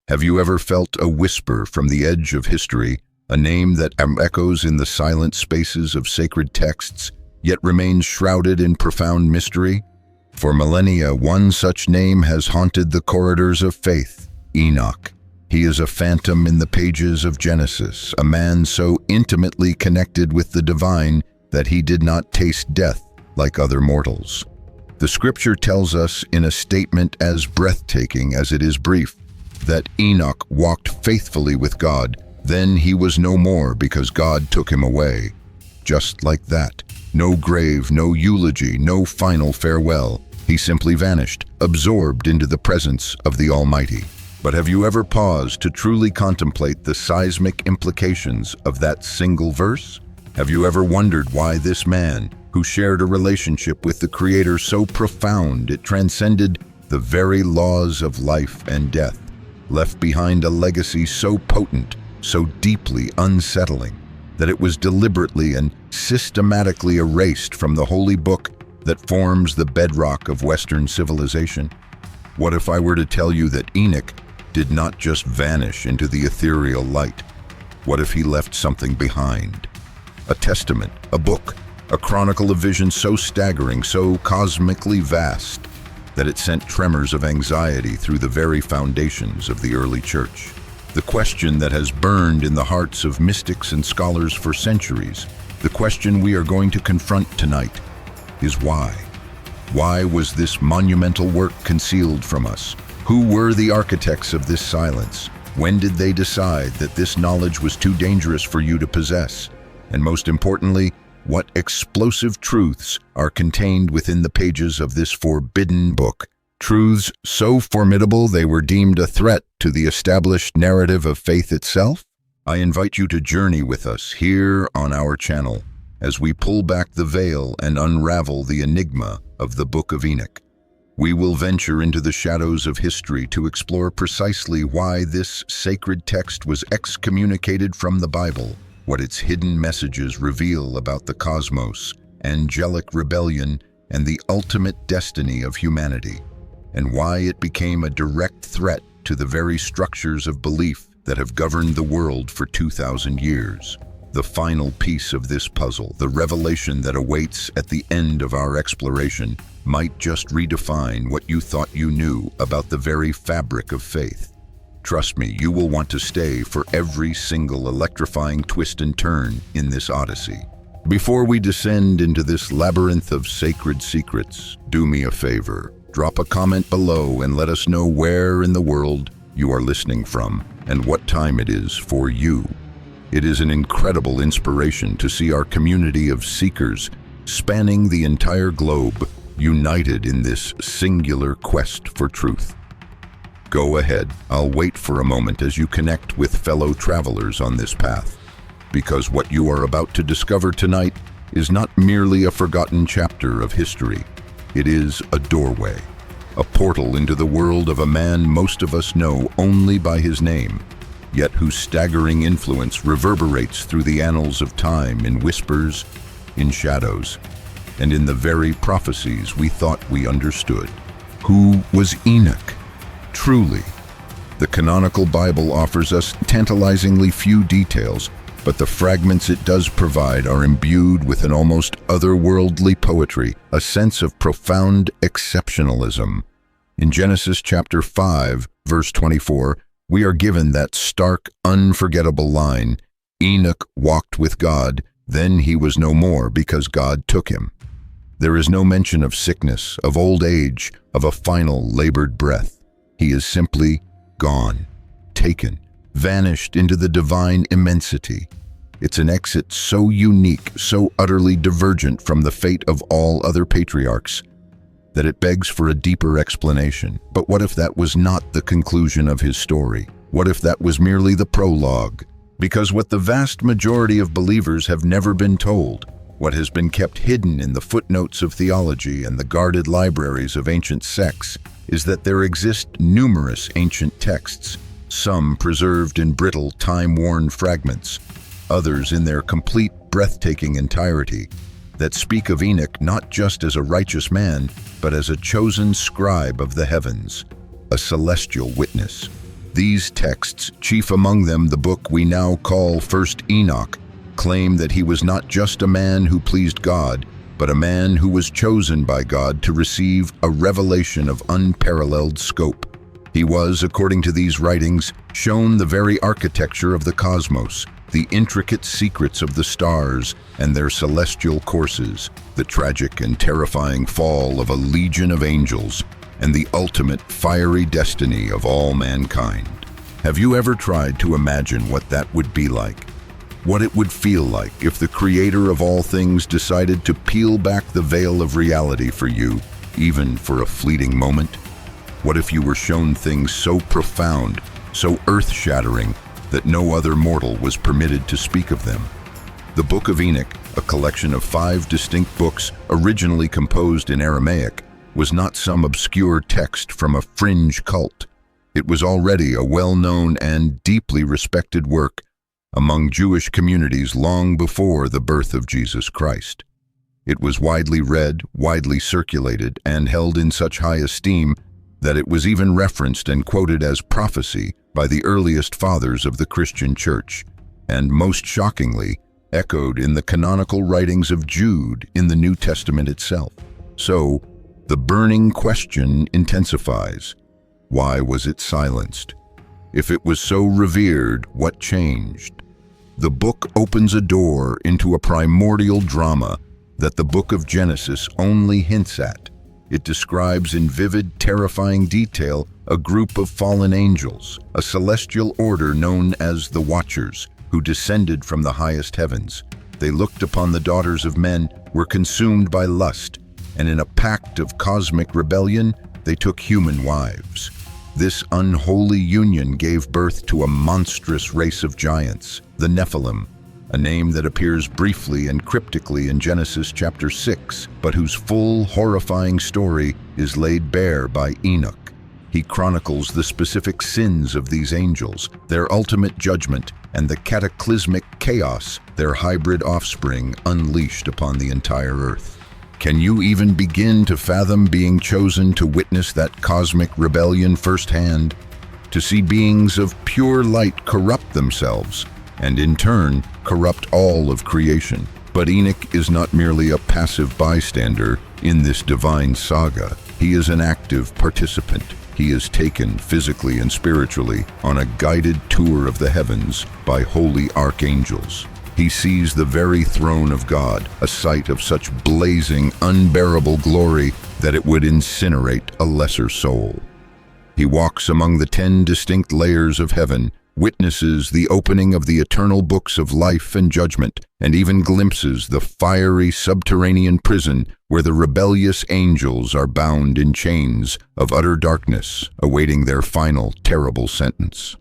Have you ever felt a whisper from the edge of history, a name that echoes in the silent spaces of sacred texts, yet remains shrouded in profound mystery? For millennia, one such name has haunted the corridors of faith: Enoch. He is a phantom in the pages of Genesis, a man so intimately connected with the divine that he did not taste death like other mortals. The scripture tells us in a statement as breathtaking as it is brief, that Enoch walked faithfully with God, then he was no more because God took him away. Just like that. No grave, no eulogy, no final farewell. He simply vanished, absorbed into the presence of the Almighty. But have you ever paused to truly contemplate the seismic implications of that single verse? Have you ever wondered why this man, who shared a relationship with the Creator so profound it transcended the very laws of life and death, left behind a legacy so potent, so deeply unsettling, that it was deliberately and systematically erased from the holy book that forms the bedrock of Western civilization? What if I were to tell you that Enoch did not just vanish into the ethereal light? What if he left something behind? A testament, a book, a chronicle of vision so staggering, so cosmically vast, that it sent tremors of anxiety through the very foundations of the early church. The question that has burned in the hearts of mystics and scholars for centuries, the question we are going to confront tonight, is why? Why was this monumental work concealed from us? Who were the architects of this silence? When did they decide that this knowledge was too dangerous for you to possess? And most importantly, what explosive truths are contained within the pages of this forbidden book? Truths so formidable they were deemed a threat to the established narrative of faith itself? I invite you to journey with us here on our channel as we pull back the veil and unravel the enigma of the Book of Enoch. We will venture into the shadows of history to explore precisely why this sacred text was excommunicated from the Bible, what its hidden messages reveal about the cosmos, angelic rebellion, and the ultimate destiny of humanity, and why it became a direct threat to the very structures of belief that have governed the world for 2,000 years. The final piece of this puzzle, the revelation that awaits at the end of our exploration, might just redefine what you thought you knew about the very fabric of faith. Trust me, you will want to stay for every single electrifying twist and turn in this odyssey. Before we descend into this labyrinth of sacred secrets, do me a favor. Drop a comment below and let us know where in the world you are listening from and what time it is for you. It is an incredible inspiration to see our community of seekers spanning the entire globe, united in this singular quest for truth. Go ahead, I'll wait for a moment as you connect with fellow travelers on this path, because what you are about to discover tonight is not merely a forgotten chapter of history. It is a doorway, a portal into the world of a man most of us know only by his name, yet whose staggering influence reverberates through the annals of time in whispers, in shadows, and in the very prophecies we thought we understood. Who was Enoch? Truly, the canonical Bible offers us tantalizingly few details, but the fragments it does provide are imbued with an almost otherworldly poetry, a sense of profound exceptionalism. In Genesis chapter 5, verse 24, we are given that stark, unforgettable line, "Enoch walked with God, then he was no more because God took him." There is no mention of sickness, of old age, of a final labored breath. He is simply gone, taken, vanished into the divine immensity. It's an exit so unique, so utterly divergent from the fate of all other patriarchs, that it begs for a deeper explanation. But what if that was not the conclusion of his story? What if that was merely the prologue? Because what the vast majority of believers have never been told, what has been kept hidden in the footnotes of theology and the guarded libraries of ancient sects, is that there exist numerous ancient texts, some preserved in brittle, time-worn fragments, others in their complete, breathtaking entirety, that speak of Enoch not just as a righteous man, but as a chosen scribe of the heavens, a celestial witness. These texts, chief among them the book we now call First Enoch, claim that he was not just a man who pleased God, but a man who was chosen by God to receive a revelation of unparalleled scope. He was, according to these writings, shown the very architecture of the cosmos, the intricate secrets of the stars and their celestial courses, the tragic and terrifying fall of a legion of angels, and the ultimate fiery destiny of all mankind. Have you ever tried to imagine what that would be like? What it would feel like if the Creator of all things decided to peel back the veil of reality for you, even for a fleeting moment? What if you were shown things so profound, so earth-shattering, that no other mortal was permitted to speak of them? The Book of Enoch, a collection of 5 distinct books originally composed in Aramaic, was not some obscure text from a fringe cult. It was already a well-known and deeply respected work among Jewish communities long before the birth of Jesus Christ. It was widely read, widely circulated, and held in such high esteem that it was even referenced and quoted as prophecy by the earliest fathers of the Christian Church, and most shockingly, echoed in the canonical writings of Jude in the New Testament itself. So, the burning question intensifies. Why was it silenced? If it was so revered, what changed? The book opens a door into a primordial drama that the book of Genesis only hints at. It describes in vivid, terrifying detail a group of fallen angels, a celestial order known as the Watchers, who descended from the highest heavens. They looked upon the daughters of men, were consumed by lust, and in a pact of cosmic rebellion, they took human wives. This unholy union gave birth to a monstrous race of giants, the Nephilim, a name that appears briefly and cryptically in Genesis chapter 6, but whose full, horrifying story is laid bare by Enoch. He chronicles the specific sins of these angels, their ultimate judgment, and the cataclysmic chaos their hybrid offspring unleashed upon the entire earth. Can you even begin to fathom being chosen to witness that cosmic rebellion firsthand? To see beings of pure light corrupt themselves, and in turn, corrupt all of creation. But Enoch is not merely a passive bystander in this divine saga. He is an active participant. He is taken physically and spiritually on a guided tour of the heavens by holy archangels. He sees the very throne of God, a sight of such blazing, unbearable glory that it would incinerate a lesser soul. He walks among the 10 distinct layers of heaven, witnesses the opening of the eternal books of life and judgment, and even glimpses the fiery subterranean prison where the rebellious angels are bound in chains of utter darkness, awaiting their final terrible sentence.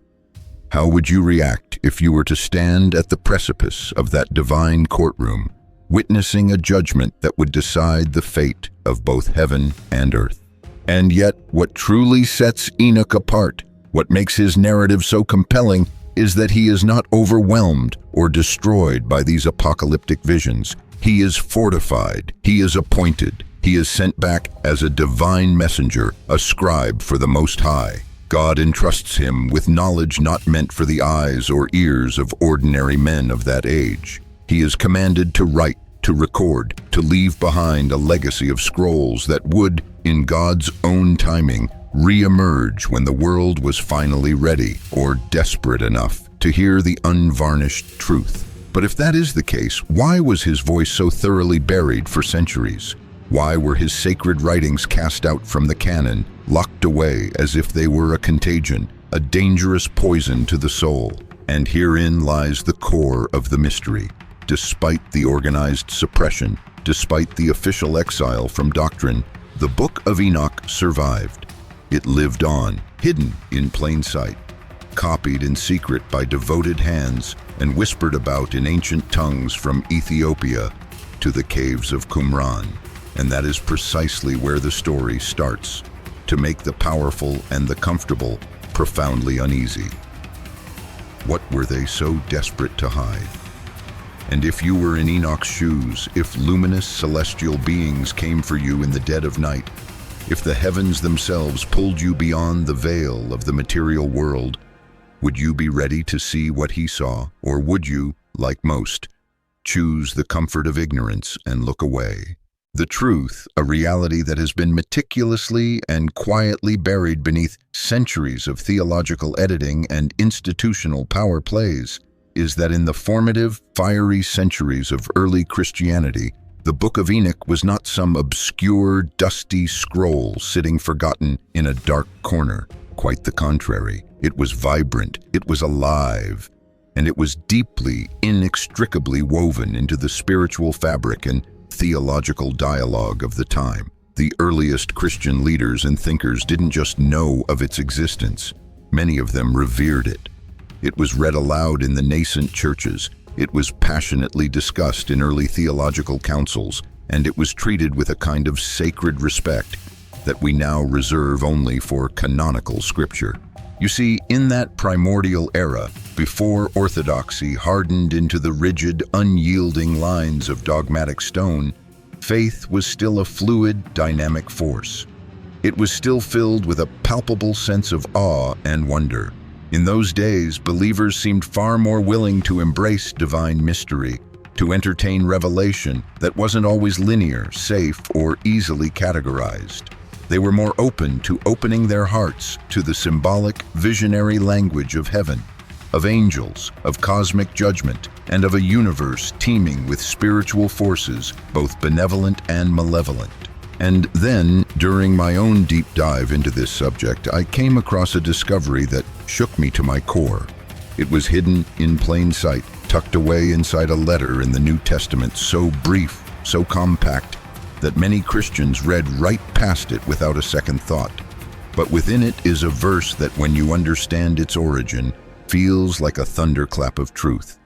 How would you react if you were to stand at the precipice of that divine courtroom, witnessing a judgment that would decide the fate of both heaven and earth? And yet, what truly sets Enoch apart, what makes his narrative so compelling, is that he is not overwhelmed or destroyed by these apocalyptic visions. He is fortified, he is appointed, he is sent back as a divine messenger, a scribe for the Most High. God entrusts him with knowledge not meant for the eyes or ears of ordinary men of that age. He is commanded to write, to record, to leave behind a legacy of scrolls that would, in God's own timing, re-emerge when the world was finally ready or desperate enough to hear the unvarnished truth. But if that is the case, why was his voice so thoroughly buried for centuries? Why were his sacred writings cast out from the canon, locked away as if they were a contagion, a dangerous poison to the soul? And herein lies the core of the mystery. Despite the organized suppression, despite the official exile from doctrine, the Book of Enoch survived. It lived on, hidden in plain sight, copied in secret by devoted hands, and whispered about in ancient tongues from Ethiopia to the caves of Qumran. And that is precisely where the story starts, to make the powerful and the comfortable profoundly uneasy. What were they so desperate to hide? And if you were in Enoch's shoes, if luminous celestial beings came for you in the dead of night, if the heavens themselves pulled you beyond the veil of the material world, Would you be ready to see what he saw, or would you, like most, choose the comfort of ignorance and look away? The truth, a reality that has been meticulously and quietly buried beneath centuries of theological editing and institutional power plays, is that in the formative, fiery centuries of early Christianity, the Book of Enoch was not some obscure, dusty scroll sitting forgotten in a dark corner. Quite the contrary. It was vibrant, it was alive, and it was deeply, inextricably woven into the spiritual fabric and theological dialogue of the time. The earliest Christian leaders and thinkers didn't just know of its existence. Many of them revered it. It was read aloud in the nascent churches. It was passionately discussed in early theological councils, and it was treated with a kind of sacred respect that we now reserve only for canonical scripture. You see, in that primordial era, before orthodoxy hardened into the rigid, unyielding lines of dogmatic stone, faith was still a fluid, dynamic force. It was still filled with a palpable sense of awe and wonder. In those days, believers seemed far more willing to embrace divine mystery, to entertain revelation that wasn't always linear, safe, or easily categorized. They were more open to opening their hearts to the symbolic, visionary language of heaven, of angels, of cosmic judgment, and of a universe teeming with spiritual forces, both benevolent and malevolent. And then, during my own deep dive into this subject, I came across a discovery that shook me to my core. It was hidden in plain sight, tucked away inside a letter in the New Testament, so brief, so compact, that many Christians read right past it without a second thought. But within it is a verse that, when you understand its origin, feels like a thunderclap of truth.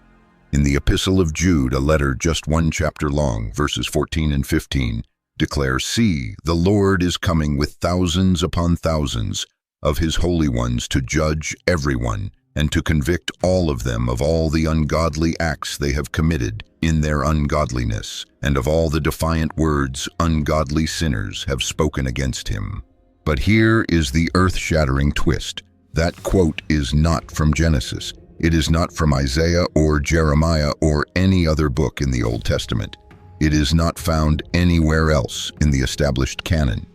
In the Epistle of Jude, a letter just one chapter long, verses 14 and 15, declares, "See, the Lord is coming with thousands upon thousands of his holy ones to judge everyone, and to convict all of them of all the ungodly acts they have committed in their ungodliness, and of all the defiant words ungodly sinners have spoken against him." But here is the earth-shattering twist. That quote is not from Genesis. It is not from Isaiah or Jeremiah or any other book in the Old Testament. It is not found anywhere else in the established canon.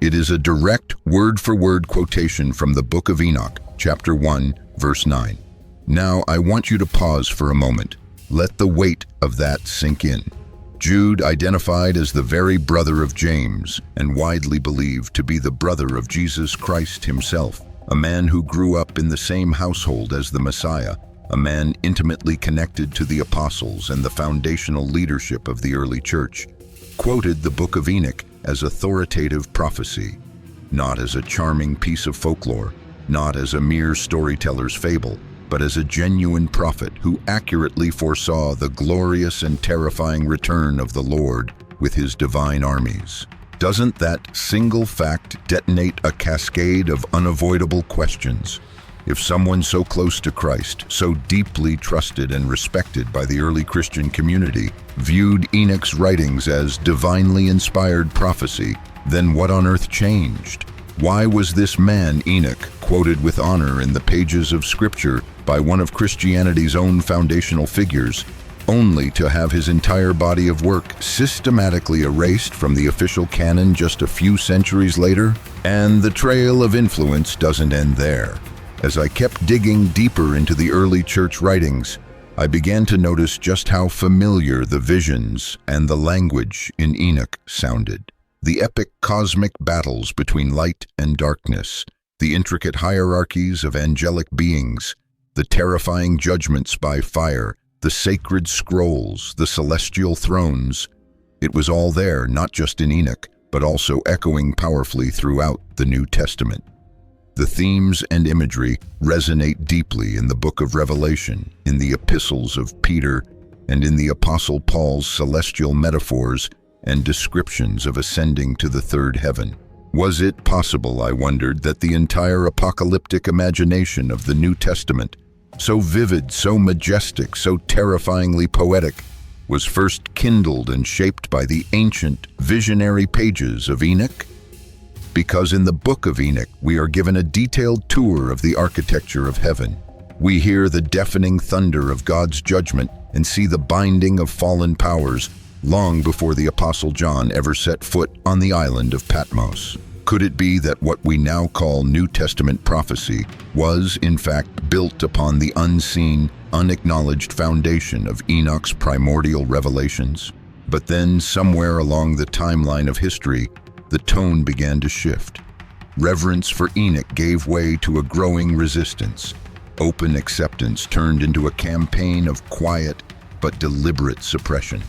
It is a direct word-for-word quotation from the Book of Enoch, chapter 1, verse 9. Now, I want you to pause for a moment. Let the weight of that sink in. Jude, identified as the very brother of James, and widely believed to be the brother of Jesus Christ himself, a man who grew up in the same household as the Messiah, a man intimately connected to the apostles and the foundational leadership of the early church, quoted the Book of Enoch as authoritative prophecy, not as a charming piece of folklore, not as a mere storyteller's fable, but as a genuine prophet who accurately foresaw the glorious and terrifying return of the Lord with his divine armies. Doesn't that single fact detonate a cascade of unavoidable questions? If someone so close to Christ, so deeply trusted and respected by the early Christian community, viewed Enoch's writings as divinely inspired prophecy, then what on earth changed? Why was this man, Enoch, quoted with honor in the pages of Scripture by one of Christianity's own foundational figures, only to have his entire body of work systematically erased from the official canon just a few centuries later? And the trail of influence doesn't end there. As I kept digging deeper into the early church writings, I began to notice just how familiar the visions and the language in Enoch sounded. The epic cosmic battles between light and darkness, the intricate hierarchies of angelic beings, the terrifying judgments by fire, the sacred scrolls, the celestial thrones. It was all there, not just in Enoch, but also echoing powerfully throughout the New Testament. The themes and imagery resonate deeply in the book of Revelation, in the epistles of Peter, and in the Apostle Paul's celestial metaphors and descriptions of ascending to the third heaven. Was it possible, I wondered, that the entire apocalyptic imagination of the New Testament, so vivid, so majestic, so terrifyingly poetic, was first kindled and shaped by the ancient, visionary pages of Enoch? Because in the Book of Enoch, we are given a detailed tour of the architecture of heaven. We hear the deafening thunder of God's judgment and see the binding of fallen powers long before the Apostle John ever set foot on the island of Patmos. Could it be that what we now call New Testament prophecy was, in fact, built upon the unseen, unacknowledged foundation of Enoch's primordial revelations? But then, somewhere along the timeline of history, the tone began to shift. Reverence for Enoch gave way to a growing resistance. Open acceptance turned into a campaign of quiet but deliberate suppression.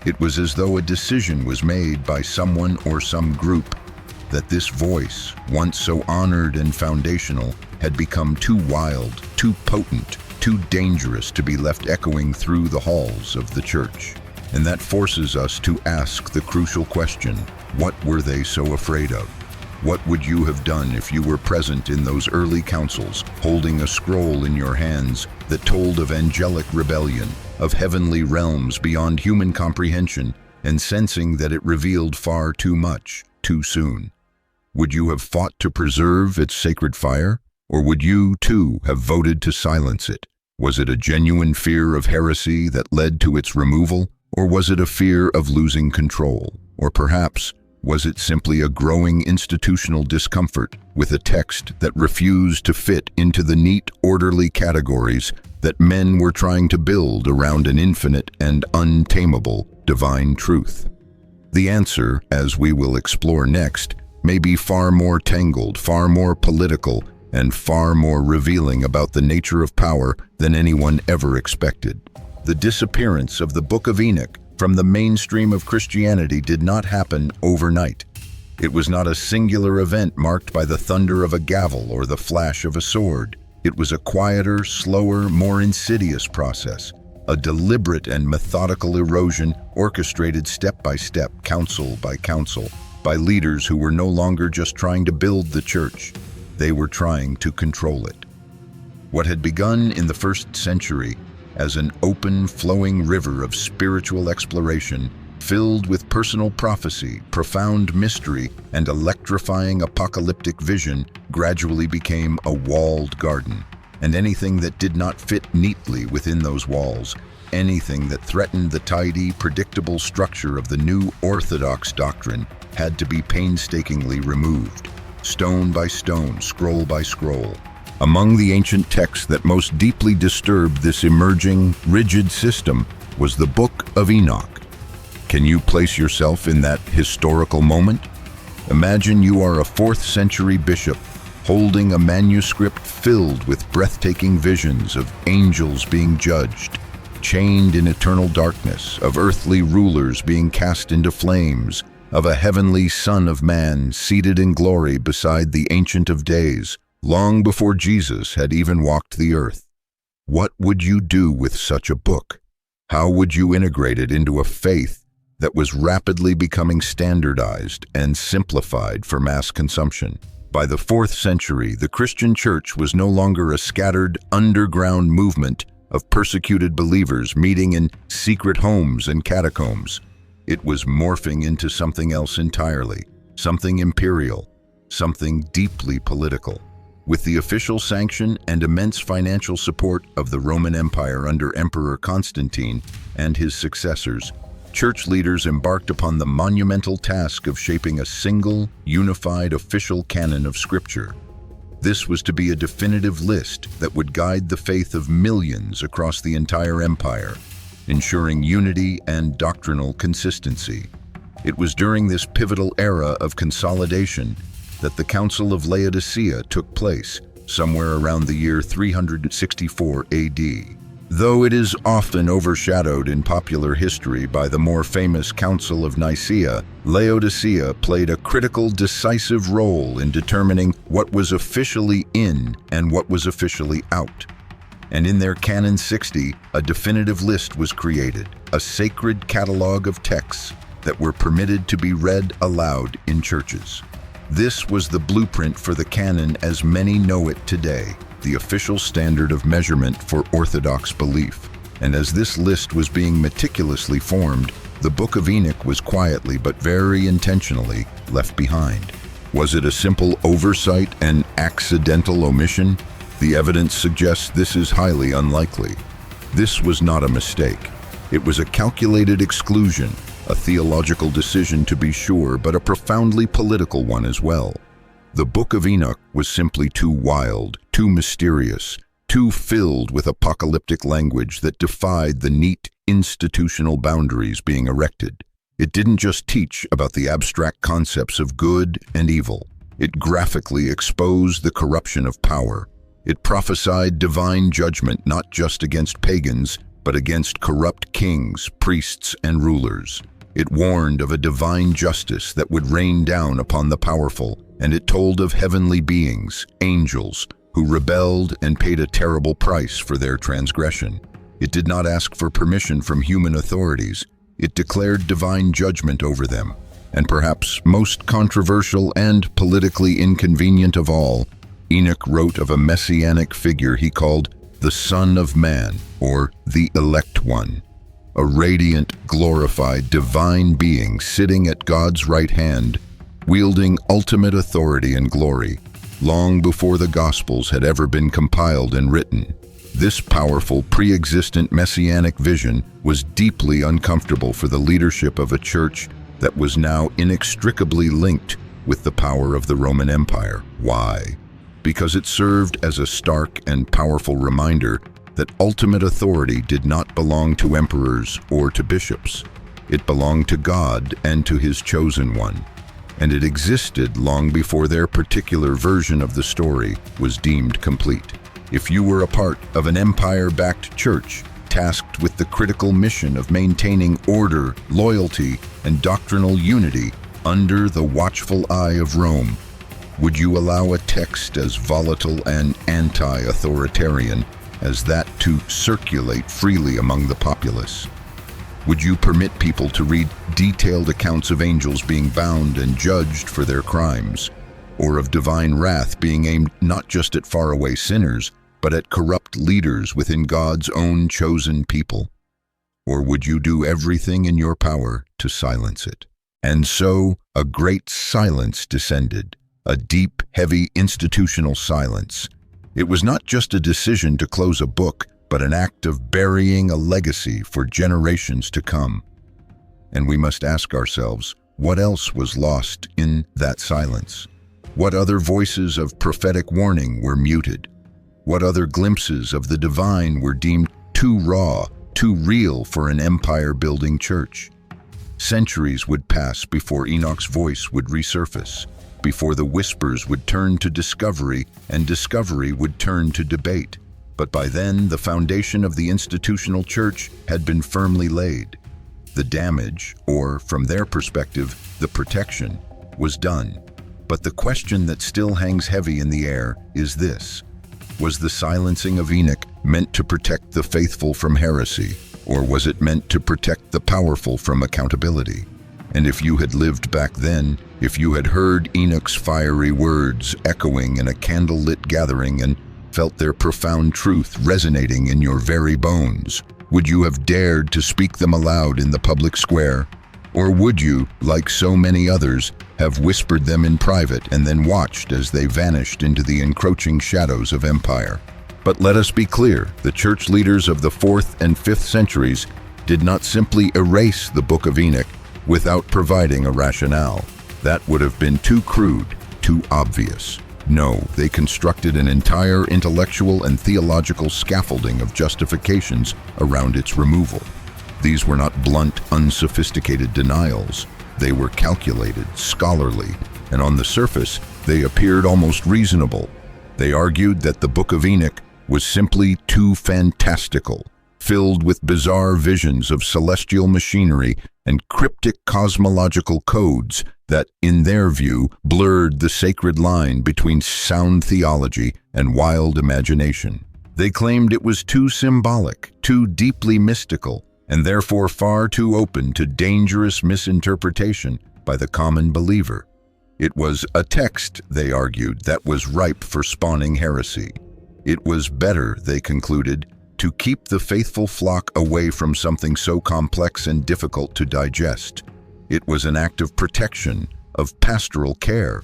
It was as though a decision was made by someone or some group that this voice, once so honored and foundational, had become too wild, too potent, too dangerous to be left echoing through the halls of the church. And that forces us to ask the crucial question, what were they so afraid of? What would you have done if you were present in those early councils, holding a scroll in your hands that told of angelic rebellion, of heavenly realms beyond human comprehension, and sensing that it revealed far too much, too soon? Would you have fought to preserve its sacred fire? Or would you, too, have voted to silence it? Was it a genuine fear of heresy that led to its removal? Or was it a fear of losing control? Or perhaps, was it simply a growing institutional discomfort with a text that refused to fit into the neat, orderly categories that men were trying to build around an infinite and untamable divine truth? The answer, as we will explore next, may be far more tangled, far more political, and far more revealing about the nature of power than anyone ever expected. The disappearance of the Book of Enoch from the mainstream of Christianity did not happen overnight. It was not a singular event marked by the thunder of a gavel or the flash of a sword. It was a quieter, slower, more insidious process, a deliberate and methodical erosion orchestrated step by step, council by council, by leaders who were no longer just trying to build the church, they were trying to control it. What had begun in the first century as an open, flowing river of spiritual exploration, filled with personal prophecy, profound mystery, and electrifying apocalyptic vision, gradually became a walled garden. And anything that did not fit neatly within those walls, anything that threatened the tidy, predictable structure of the new orthodox doctrine, had to be painstakingly removed, stone by stone, scroll by scroll. Among the ancient texts that most deeply disturbed this emerging, rigid system was the Book of Enoch. Can you place yourself in that historical moment? Imagine you are a 4th century bishop holding a manuscript filled with breathtaking visions of angels being judged, chained in eternal darkness, of earthly rulers being cast into flames, of a heavenly Son of Man seated in glory beside the Ancient of Days, long before Jesus had even walked the earth. What would you do with such a book? How would you integrate it into a faith that was rapidly becoming standardized and simplified for mass consumption? By the 4th century, the Christian church was no longer a scattered, underground movement of persecuted believers meeting in secret homes and catacombs. It was morphing into something else entirely, something imperial, something deeply political. With the official sanction and immense financial support of the Roman Empire under Emperor Constantine and his successors, church leaders embarked upon the monumental task of shaping a single, unified official canon of Scripture. This was to be a definitive list that would guide the faith of millions across the entire empire, ensuring unity and doctrinal consistency. It was during this pivotal era of consolidation that the Council of Laodicea took place, somewhere around the year 364 AD. Though it is often overshadowed in popular history by the more famous Council of Nicaea, Laodicea played a critical, decisive role in determining what was officially in and what was officially out. And in their Canon 60, a definitive list was created, a sacred catalog of texts that were permitted to be read aloud in churches. This was the blueprint for the canon as many know it today, the official standard of measurement for Orthodox belief. And as this list was being meticulously formed, the Book of Enoch was quietly but very intentionally left behind. Was it a simple oversight and accidental omission? The evidence suggests this is highly unlikely. This was not a mistake. It was a calculated exclusion, a theological decision to be sure, but a profoundly political one as well. The Book of Enoch was simply too wild, too mysterious, too filled with apocalyptic language that defied the neat institutional boundaries being erected. It didn't just teach about the abstract concepts of good and evil. It graphically exposed the corruption of power. It prophesied divine judgment not just against pagans, but against corrupt kings, priests, and rulers. It warned of a divine justice that would rain down upon the powerful, and it told of heavenly beings, angels, who rebelled and paid a terrible price for their transgression. It did not ask for permission from human authorities. It declared divine judgment over them. And perhaps most controversial and politically inconvenient of all, Enoch wrote of a messianic figure he called the Son of Man, or the Elect One, a radiant, glorified, divine being sitting at God's right hand, wielding ultimate authority and glory, long before the Gospels had ever been compiled and written. This powerful, pre-existent messianic vision was deeply uncomfortable for the leadership of a church that was now inextricably linked with the power of the Roman Empire. Why? Because it served as a stark and powerful reminder that ultimate authority did not belong to emperors or to bishops. It belonged to God and to His chosen one, and it existed long before their particular version of the story was deemed complete. If you were a part of an empire-backed church, tasked with the critical mission of maintaining order, loyalty, and doctrinal unity under the watchful eye of Rome, would you allow a text as volatile and anti-authoritarian as that to circulate freely among the populace? Would you permit people to read detailed accounts of angels being bound and judged for their crimes, or of divine wrath being aimed not just at faraway sinners, but at corrupt leaders within God's own chosen people? Or would you do everything in your power to silence it? And so a great silence descended, a deep, heavy institutional silence. It was not just a decision to close a book, but an act of burying a legacy for generations to come. And we must ask ourselves, what else was lost in that silence? What other voices of prophetic warning were muted? What other glimpses of the divine were deemed too raw, too real for an empire-building church? Centuries would pass before Enoch's voice would resurface, before the whispers would turn to discovery and discovery would turn to debate. But by then, the foundation of the institutional church had been firmly laid. The damage, or from their perspective, the protection, was done. But the question that still hangs heavy in the air is this: was the silencing of Enoch meant to protect the faithful from heresy, or was it meant to protect the powerful from accountability? And if you had lived back then, if you had heard Enoch's fiery words echoing in a candlelit gathering and felt their profound truth resonating in your very bones, would you have dared to speak them aloud in the public square? Or would you, like so many others, have whispered them in private and then watched as they vanished into the encroaching shadows of empire? But let us be clear, the church leaders of the 4th and 5th centuries did not simply erase the Book of Enoch without providing a rationale. That would have been too crude, too obvious. No, they constructed an entire intellectual and theological scaffolding of justifications around its removal. These were not blunt, unsophisticated denials. They were calculated, scholarly, and on the surface, they appeared almost reasonable. They argued that the Book of Enoch was simply too fantastical, filled with bizarre visions of celestial machinery and cryptic cosmological codes that, in their view, blurred the sacred line between sound theology and wild imagination. They claimed it was too symbolic, too deeply mystical, and therefore far too open to dangerous misinterpretation by the common believer. It was a text, they argued, that was ripe for spawning heresy. It was better, they concluded, to keep the faithful flock away from something so complex and difficult to digest. It was an act of protection, of pastoral care.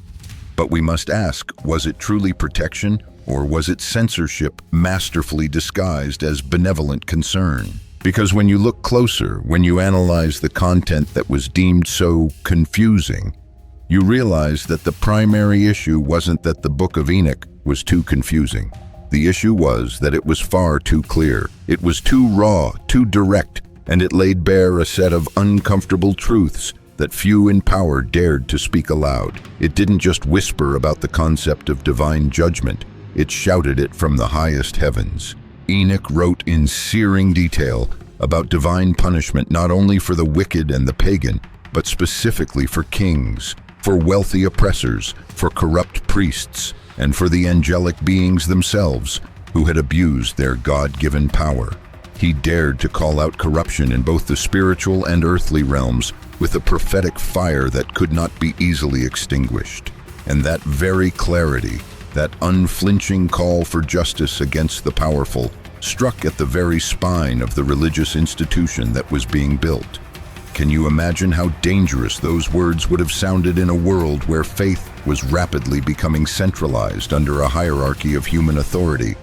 But we must ask, was it truly protection, Or was it censorship masterfully disguised as benevolent concern? Because when you look closer, when you analyze the content that was deemed so confusing, you realize that the primary issue wasn't that the Book of Enoch was too confusing. The issue was that it was far too clear. It was too raw, too direct, and it laid bare a set of uncomfortable truths that few in power dared to speak aloud. It didn't just whisper about the concept of divine judgment, it shouted it from the highest heavens. Enoch wrote in searing detail about divine punishment not only for the wicked and the pagan, but specifically for kings, for wealthy oppressors, for corrupt priests, and for the angelic beings themselves who had abused their God-given power. He dared to call out corruption in both the spiritual and earthly realms with a prophetic fire that could not be easily extinguished. And that very clarity, that unflinching call for justice against the powerful, struck at the very spine of the religious institution that was being built. Can you imagine how dangerous those words would have sounded in a world where faith was rapidly becoming centralized under a hierarchy of human authority,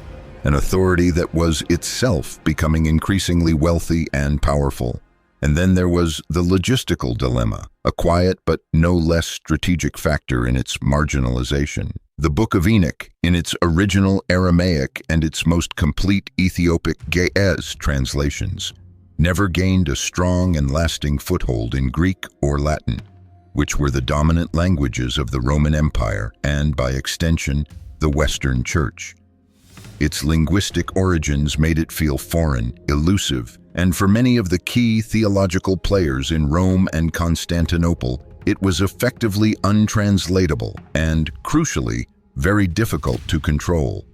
an authority that was itself becoming increasingly wealthy and powerful? And then there was the logistical dilemma, a quiet but no less strategic factor in its marginalization. The Book of Enoch, in its original Aramaic and its most complete Ethiopic Ge'ez translations, never gained a strong and lasting foothold in Greek or Latin, which were the dominant languages of the Roman Empire and, by extension, the Western Church. Its linguistic origins made it feel foreign, elusive, and for many of the key theological players in Rome and Constantinople, it was effectively untranslatable and, crucially, very difficult to control.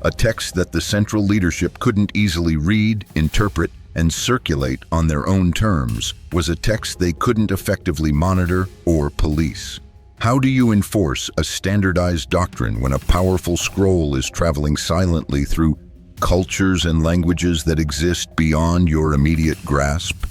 A text that the central leadership couldn't easily read, interpret, and circulate on their own terms was a text they couldn't effectively monitor or police. How do you enforce a standardized doctrine when a powerful scroll is traveling silently through cultures and languages that exist beyond your immediate grasp?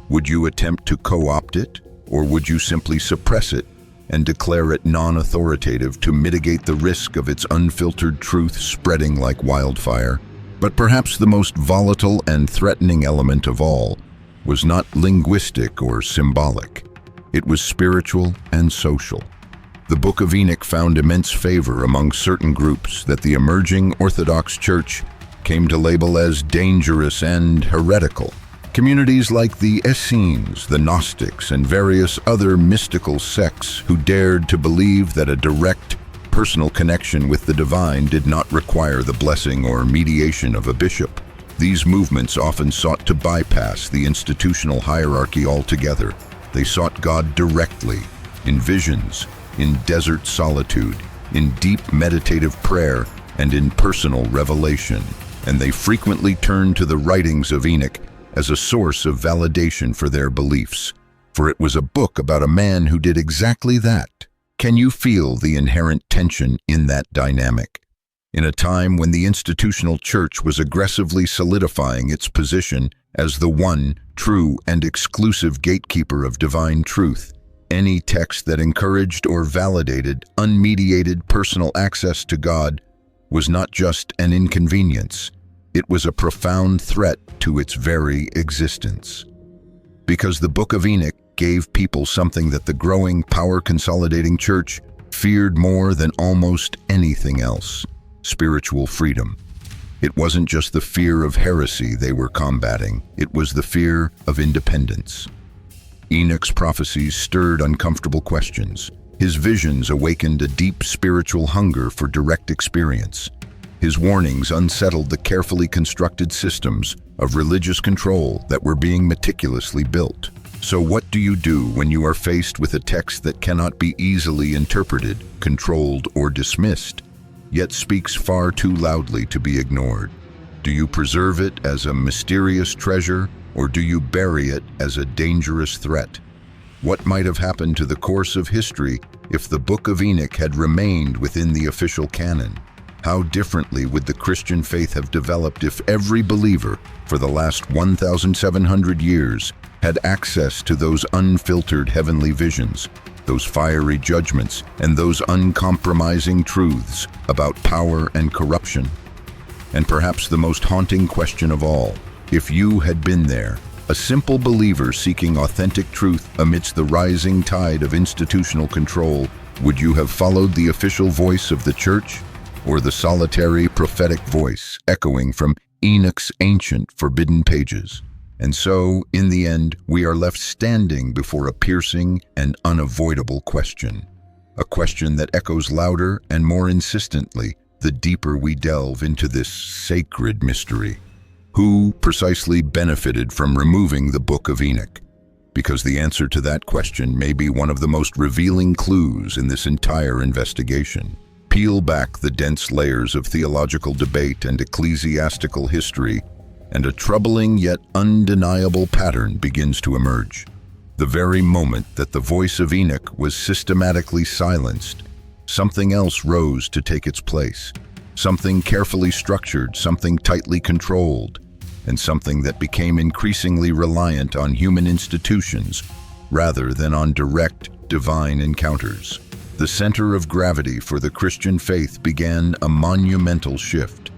Would you attempt to co-opt it, or would you simply suppress it and declare it non-authoritative to mitigate the risk of its unfiltered truth spreading like wildfire? But perhaps the most volatile and threatening element of all was not linguistic or symbolic. It was spiritual and social. The Book of Enoch found immense favor among certain groups that the emerging Orthodox Church came to label as dangerous and heretical. Communities like the Essenes, the Gnostics, and various other mystical sects who dared to believe that a direct, personal connection with the divine did not require the blessing or mediation of a bishop. These movements often sought to bypass the institutional hierarchy altogether. They sought God directly, in visions, in desert solitude, in deep meditative prayer, and in personal revelation. And they frequently turned to the writings of Enoch as a source of validation for their beliefs, for it was a book about a man who did exactly that. Can you feel the inherent tension in that dynamic? In a time when the institutional church was aggressively solidifying its position as the one, true, and exclusive gatekeeper of divine truth, any text that encouraged or validated unmediated personal access to God was not just an inconvenience, it was a profound threat to its very existence. Because the Book of Enoch gave people something that the growing, power-consolidating church feared more than almost anything else: spiritual freedom. It wasn't just the fear of heresy they were combating, it was the fear of independence. Enoch's prophecies stirred uncomfortable questions. His visions awakened a deep spiritual hunger for direct experience. His warnings unsettled the carefully constructed systems of religious control that were being meticulously built. So what do you do when you are faced with a text that cannot be easily interpreted, controlled, or dismissed, yet speaks far too loudly to be ignored? Do you preserve it as a mysterious treasure, or do you bury it as a dangerous threat? What might have happened to the course of history if the Book of Enoch had remained within the official canon? How differently would the Christian faith have developed if every believer, for the last 1,700 years, had access to those unfiltered heavenly visions? those fiery judgments, and those uncompromising truths about power and corruption. And perhaps the most haunting question of all, if you had been there, a simple believer seeking authentic truth amidst the rising tide of institutional control, would you have followed the official voice of the church, or the solitary prophetic voice echoing from Enoch's ancient forbidden pages? And so, in the end, we are left standing before a piercing and unavoidable question. A question that echoes louder and more insistently the deeper we delve into this sacred mystery. Who precisely benefited from removing the Book of Enoch? Because the answer to that question may be one of the most revealing clues in this entire investigation. Peel back the dense layers of theological debate and ecclesiastical history, and a troubling yet undeniable pattern begins to emerge. The very moment that the voice of Enoch was systematically silenced, something else rose to take its place. Something carefully structured, something tightly controlled, and something that became increasingly reliant on human institutions rather than on direct divine encounters. The center of gravity for the Christian faith began a monumental shift.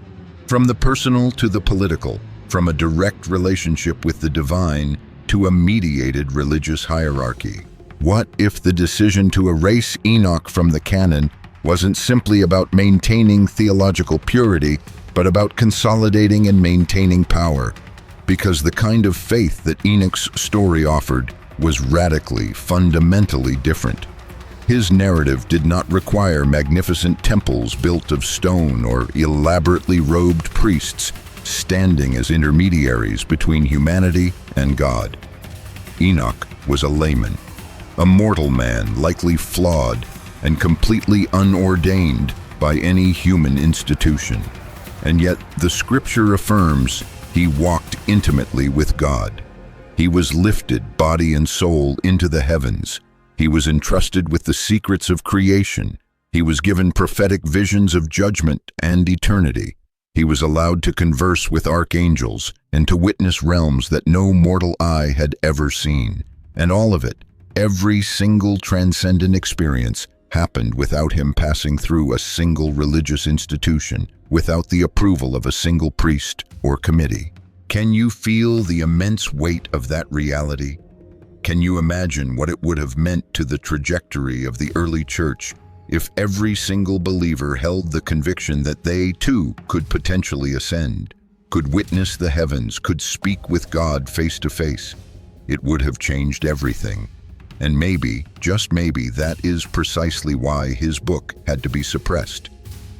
From the personal to the political, from a direct relationship with the divine to a mediated religious hierarchy. What if the decision to erase Enoch from the canon wasn't simply about maintaining theological purity, but about consolidating and maintaining power? Because the kind of faith that Enoch's story offered was radically, fundamentally different. His narrative did not require magnificent temples built of stone or elaborately robed priests standing as intermediaries between humanity and God. Enoch was a layman, a mortal man, likely flawed and completely unordained by any human institution. And yet the scripture affirms he walked intimately with God. He was lifted, body and soul, into the heavens. He was entrusted with the secrets of creation. He was given prophetic visions of judgment and eternity. He was allowed to converse with archangels and to witness realms that no mortal eye had ever seen. And all of it, every single transcendent experience, happened without him passing through a single religious institution, without the approval of a single priest or committee. Can you feel the immense weight of that reality? Can you imagine what it would have meant to the trajectory of the early church if every single believer held the conviction that they too could potentially ascend, could witness the heavens, could speak with God face to face? It would have changed everything. And maybe, just maybe, that is precisely why his book had to be suppressed.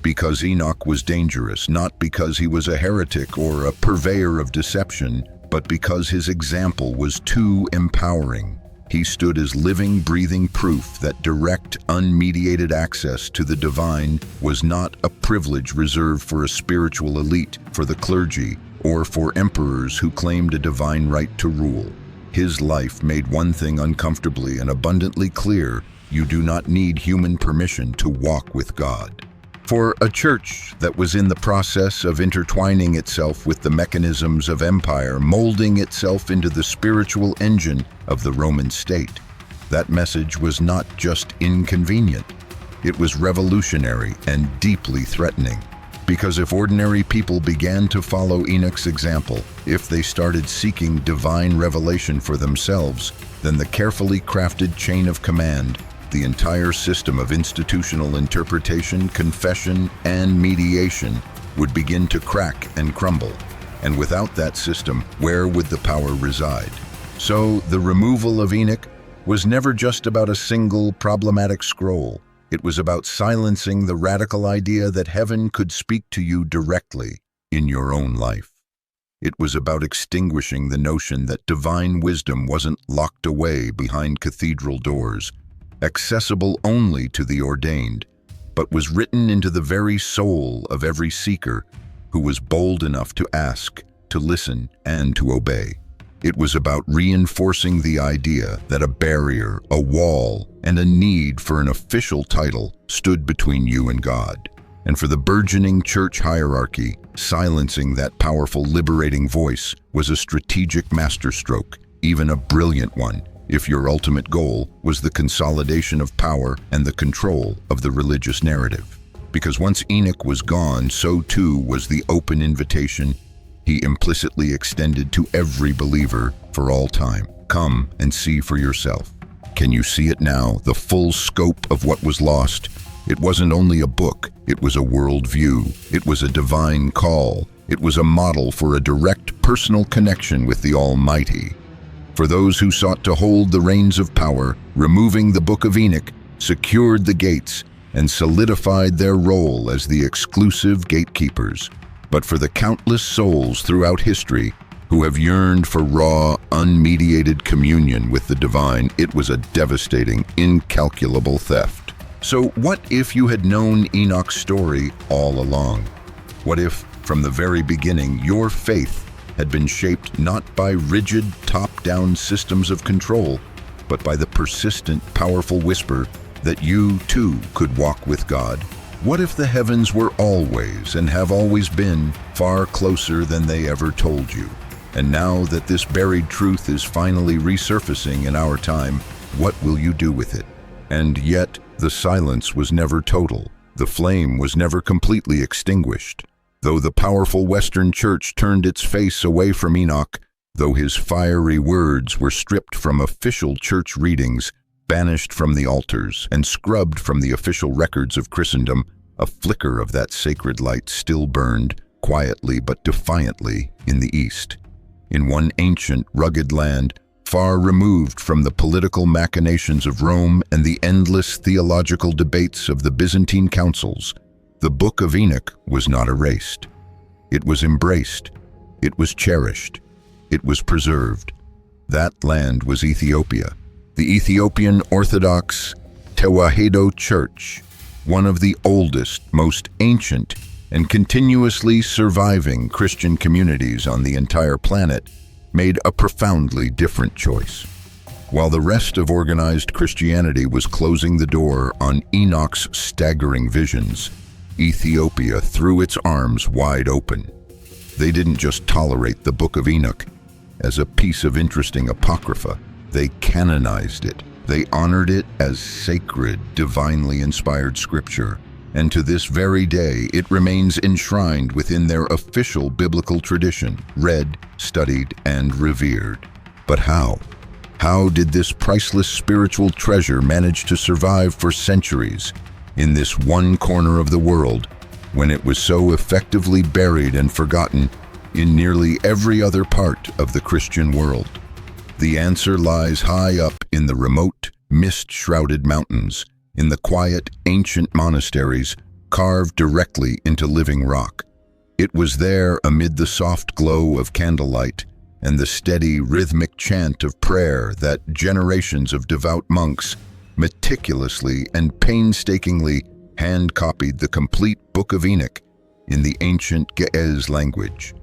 Because Enoch was dangerous, not because he was a heretic or a purveyor of deception, but because his example was too empowering. He stood as living, breathing proof that direct, unmediated access to the divine was not a privilege reserved for a spiritual elite, for the clergy, or for emperors who claimed a divine right to rule. His life made one thing uncomfortably and abundantly clear: you do not need human permission to walk with God. For a church that was in the process of intertwining itself with the mechanisms of empire, molding itself into the spiritual engine of the Roman state, that message was not just inconvenient. It was revolutionary and deeply threatening. Because if ordinary people began to follow Enoch's example, if they started seeking divine revelation for themselves, then the carefully crafted chain of command, the entire system of institutional interpretation, confession, and mediation would begin to crack and crumble. And without that system, where would the power reside? So the removal of Enoch was never just about a single problematic scroll. It was about silencing the radical idea that heaven could speak to you directly in your own life. It was about extinguishing the notion that divine wisdom wasn't locked away behind cathedral doors, accessible only to the ordained, but was written into the very soul of every seeker who was bold enough to ask, to listen, and to obey. It was about reinforcing the idea that a barrier, a wall, and a need for an official title stood between you and God. And for the burgeoning church hierarchy, silencing that powerful, liberating voice was a strategic masterstroke, even a brilliant one, if your ultimate goal was the consolidation of power and the control of the religious narrative. Because once Enoch was gone, so too was the open invitation he implicitly extended to every believer for all time. Come and see for yourself. Can you see it now, the full scope of what was lost? It wasn't only a book, it was a worldview. It was a divine call. It was a model for a direct personal connection with the Almighty. For those who sought to hold the reins of power, removing the Book of Enoch secured the gates and solidified their role as the exclusive gatekeepers. But for the countless souls throughout history who have yearned for raw, unmediated communion with the divine, it was a devastating, incalculable theft. So what if you had known Enoch's story all along? What if, from the very beginning, your faith had been shaped not by rigid, top-down systems of control, but by the persistent, powerful whisper that you, too, could walk with God? What if the heavens were always, and have always been, far closer than they ever told you? And now that this buried truth is finally resurfacing in our time, what will you do with it? And yet, the silence was never total. The flame was never completely extinguished. Though the powerful Western Church turned its face away from Enoch, though his fiery words were stripped from official church readings, banished from the altars, and scrubbed from the official records of Christendom, a flicker of that sacred light still burned, quietly but defiantly, in the East. In one ancient, rugged land, far removed from the political machinations of Rome and the endless theological debates of the Byzantine councils, the Book of Enoch was not erased. It was embraced. It was cherished. It was preserved. That land was Ethiopia, the Ethiopian Orthodox Tewahedo Church, one of the oldest, most ancient, and continuously surviving Christian communities on the entire planet, made a profoundly different choice. While the rest of organized Christianity was closing the door on Enoch's staggering visions, Ethiopia threw its arms wide open. They didn't just tolerate the Book of Enoch as a piece of interesting apocrypha. They canonized it. They honored it as sacred, divinely inspired scripture. And to this very day, it remains enshrined within their official biblical tradition, read, studied, and revered. But how? How did this priceless spiritual treasure manage to survive for centuries in this one corner of the world, when it was so effectively buried and forgotten in nearly every other part of the Christian world? The answer lies high up in the remote, mist-shrouded mountains, in the quiet, ancient monasteries carved directly into living rock. It was there, amid the soft glow of candlelight and the steady, rhythmic chant of prayer, that generations of devout monks meticulously and painstakingly hand-copied the complete Book of Enoch in the ancient Ge'ez language,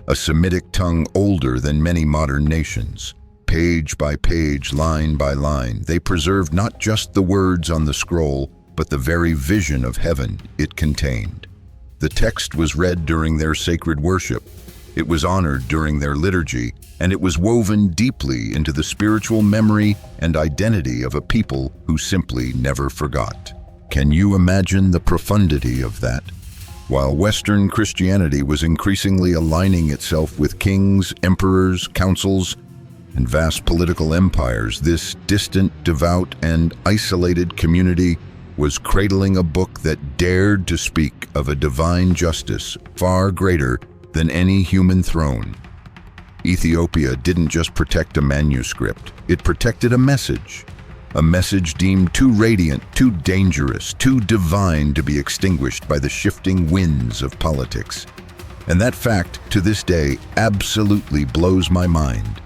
a Semitic tongue older than many modern nations. Page by page, line by line, they preserved not just the words on the scroll, but the very vision of heaven it contained. The text was read during their sacred worship. It was honored during their liturgy, and it was woven deeply into the spiritual memory and identity of a people who simply never forgot. Can you imagine the profundity of that? While Western Christianity was increasingly aligning itself with kings, emperors, councils, and vast political empires, this distant, devout, and isolated community was cradling a book that dared to speak of a divine justice far greater than any human throne. Ethiopia didn't just protect a manuscript, it protected a message deemed too radiant, too dangerous, too divine to be extinguished by the shifting winds of politics. And that fact, to this day, absolutely blows my mind.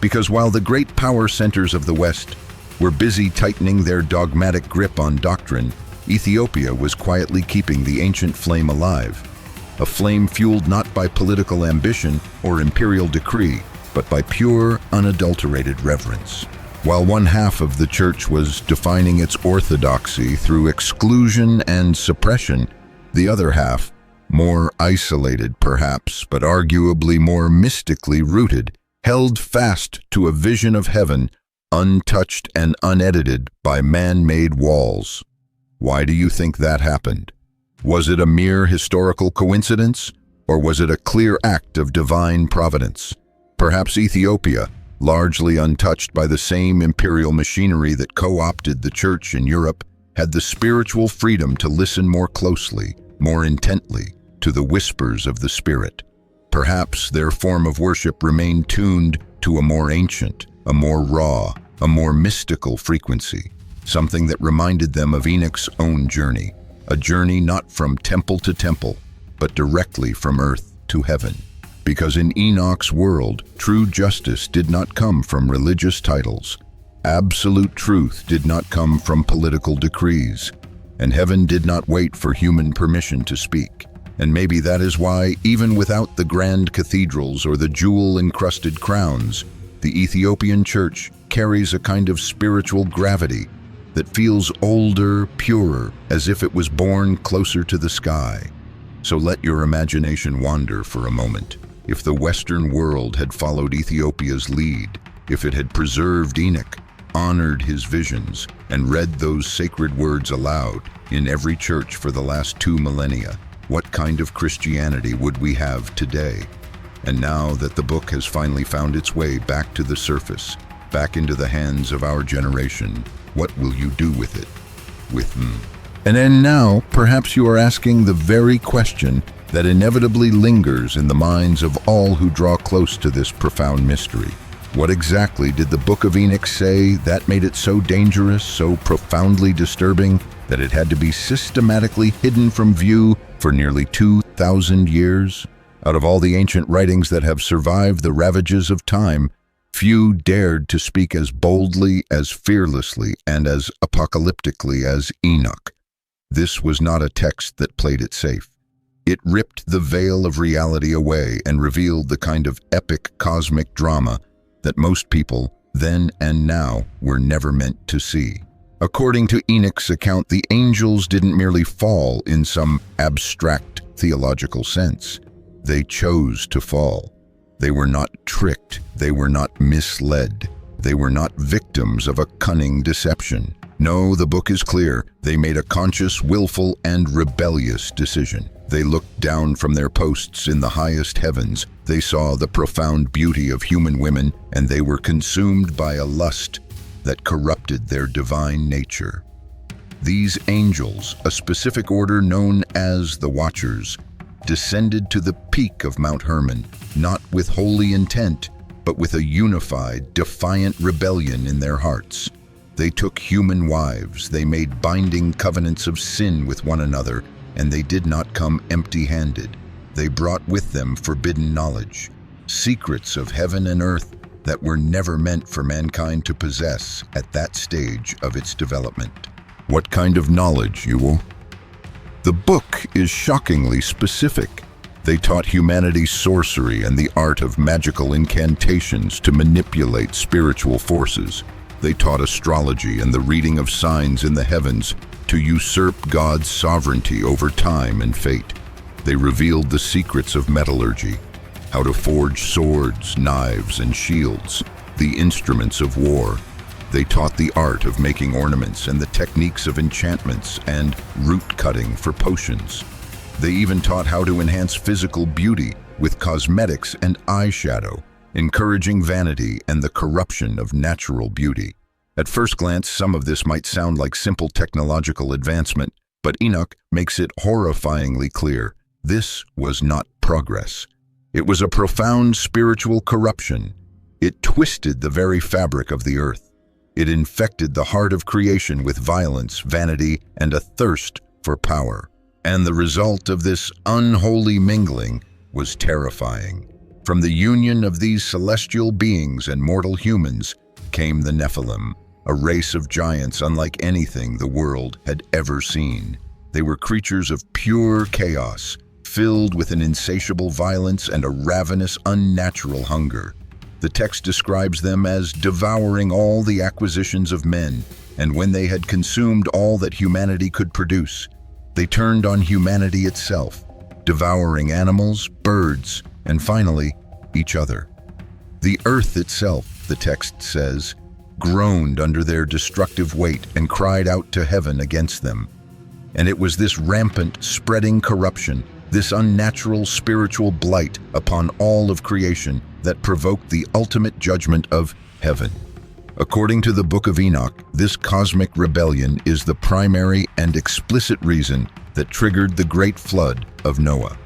Because while the great power centers of the West were busy tightening their dogmatic grip on doctrine, Ethiopia was quietly keeping the ancient flame alive. A flame fueled not by political ambition or imperial decree, but by pure, unadulterated reverence. While one half of the church was defining its orthodoxy through exclusion and suppression, the other half, more isolated perhaps, but arguably more mystically rooted, held fast to a vision of heaven untouched and unedited by man-made walls. Why do you think that happened? Was it a mere historical coincidence, or was it a clear act of divine providence? Perhaps Ethiopia, largely untouched by the same imperial machinery that co-opted the church in Europe, had the spiritual freedom to listen more closely, more intently, to the whispers of the Spirit. Perhaps their form of worship remained tuned to a more ancient, a more raw, a more mystical frequency, something that reminded them of Enoch's own journey, a journey not from temple to temple, but directly from earth to heaven. Because in Enoch's world, true justice did not come from religious titles, absolute truth did not come from political decrees, and heaven did not wait for human permission to speak. And maybe that is why, even without the grand cathedrals or the jewel-encrusted crowns, the Ethiopian church carries a kind of spiritual gravity that feels older, purer, as if it was born closer to the sky. So let your imagination wander for a moment. If the Western world had followed Ethiopia's lead, if it had preserved Enoch, honored his visions, and read those sacred words aloud in every church for the last 2 millennia, what kind of Christianity would we have today? And now that the book has finally found its way back to the surface, back into the hands of our generation, what will you do with it? And then now, perhaps you are asking the very question that inevitably lingers in the minds of all who draw close to this profound mystery. What exactly did the Book of Enoch say that made it so dangerous, so profoundly disturbing, that it had to be systematically hidden from view for nearly 2,000 years? Out of all the ancient writings that have survived the ravages of time, few dared to speak as boldly, as fearlessly, and as apocalyptically as Enoch. This was not a text that played it safe. It ripped the veil of reality away and revealed the kind of epic cosmic drama that most people, then and now, were never meant to see. According to Enoch's account, the angels didn't merely fall in some abstract theological sense. They chose to fall. They were not tricked. They were not misled. They were not victims of a cunning deception. No, the book is clear. They made a conscious, willful, and rebellious decision. They looked down from their posts in the highest heavens. They saw the profound beauty of human women, and they were consumed by a lust that corrupted their divine nature. These angels, a specific order known as the Watchers, descended to the peak of Mount Hermon, not with holy intent, but with a unified, defiant rebellion in their hearts. They took human wives, they made binding covenants of sin with one another, and they did not come empty-handed. They brought with them forbidden knowledge, secrets of heaven and earth that were never meant for mankind to possess at that stage of its development. What kind of knowledge, Ewell? The book is shockingly specific. They taught humanity sorcery and the art of magical incantations to manipulate spiritual forces. They taught astrology and the reading of signs in the heavens to usurp God's sovereignty over time and fate. They revealed the secrets of metallurgy, how to forge swords, knives, and shields, the instruments of war. They taught the art of making ornaments and the techniques of enchantments and root cutting for potions. They even taught how to enhance physical beauty with cosmetics and eyeshadow, encouraging vanity and the corruption of natural beauty. At first glance, some of this might sound like simple technological advancement, but Enoch makes it horrifyingly clear. This was not progress. It was a profound spiritual corruption. It twisted the very fabric of the earth. It infected the heart of creation with violence, vanity, and a thirst for power. And the result of this unholy mingling was terrifying. From the union of these celestial beings and mortal humans came the Nephilim, a race of giants unlike anything the world had ever seen. They were creatures of pure chaos, filled with an insatiable violence and a ravenous, unnatural hunger. The text describes them as devouring all the acquisitions of men, and when they had consumed all that humanity could produce, they turned on humanity itself, devouring animals, birds, and finally, each other. The earth itself, the text says, groaned under their destructive weight and cried out to heaven against them. And it was this rampant, spreading corruption, this unnatural spiritual blight upon all of creation that provoked the ultimate judgment of heaven. According to the Book of Enoch, this cosmic rebellion is the primary and explicit reason that triggered the great flood of Noah.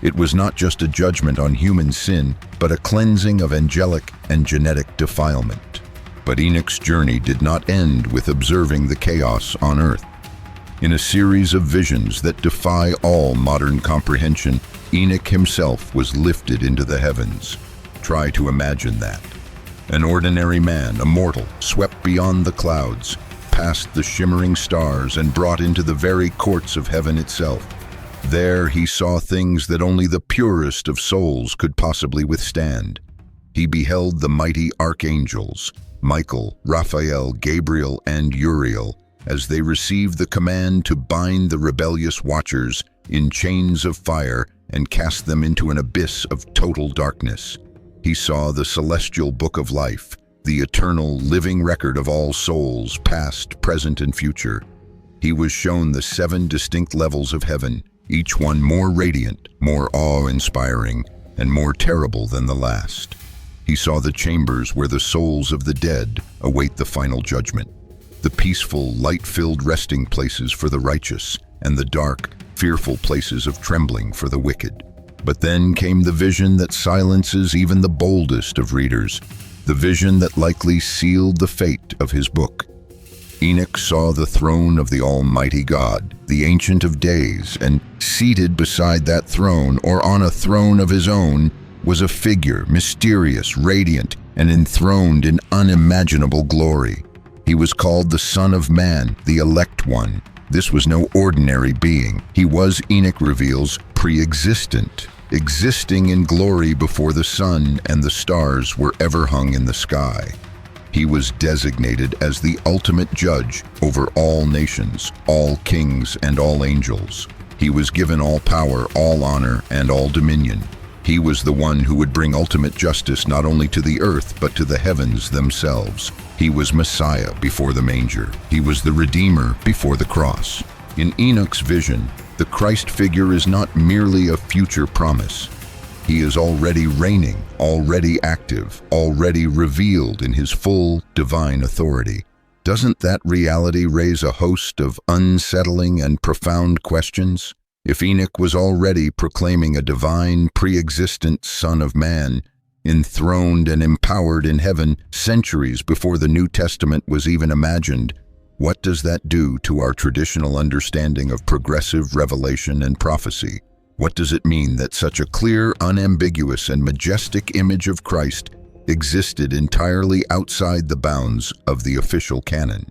It was not just a judgment on human sin, but a cleansing of angelic and genetic defilement. But Enoch's journey did not end with observing the chaos on earth. In a series of visions that defy all modern comprehension, Enoch himself was lifted into the heavens. Try to imagine that. An ordinary man, a mortal, swept beyond the clouds, past the shimmering stars, and brought into the very courts of heaven itself. There he saw things that only the purest of souls could possibly withstand. He beheld the mighty archangels, Michael, Raphael, Gabriel, and Uriel, as they received the command to bind the rebellious watchers in chains of fire and cast them into an abyss of total darkness. He saw the celestial book of life, the eternal living record of all souls, past, present, and future. He was shown the 7 distinct levels of heaven, each one more radiant, more awe-inspiring, and more terrible than the last. He saw the chambers where the souls of the dead await the final judgment, the peaceful, light-filled resting places for the righteous, and the dark, fearful places of trembling for the wicked. But then came the vision that silences even the boldest of readers, the vision that likely sealed the fate of his book. Enoch saw the throne of the Almighty God, the Ancient of Days, and seated beside that throne, or on a throne of his own, was a figure, mysterious, radiant, and enthroned in unimaginable glory. He was called the Son of Man, the Elect One. This was no ordinary being. He was, Enoch reveals, pre-existent, existing in glory before the sun and the stars were ever hung in the sky. He was designated as the ultimate judge over all nations, all kings, and all angels. He was given all power, all honor, and all dominion. He was the one who would bring ultimate justice not only to the earth, but to the heavens themselves. He was Messiah before the manger. He was the Redeemer before the cross. In Enoch's vision, the Christ figure is not merely a future promise. He is already reigning, already active, already revealed in his full divine authority. Doesn't that reality raise a host of unsettling and profound questions? If Enoch was already proclaiming a divine, pre-existent Son of Man, enthroned and empowered in heaven centuries before the New Testament was even imagined, what does that do to our traditional understanding of progressive revelation and prophecy? What does it mean that such a clear, unambiguous, and majestic image of Christ existed entirely outside the bounds of the official canon?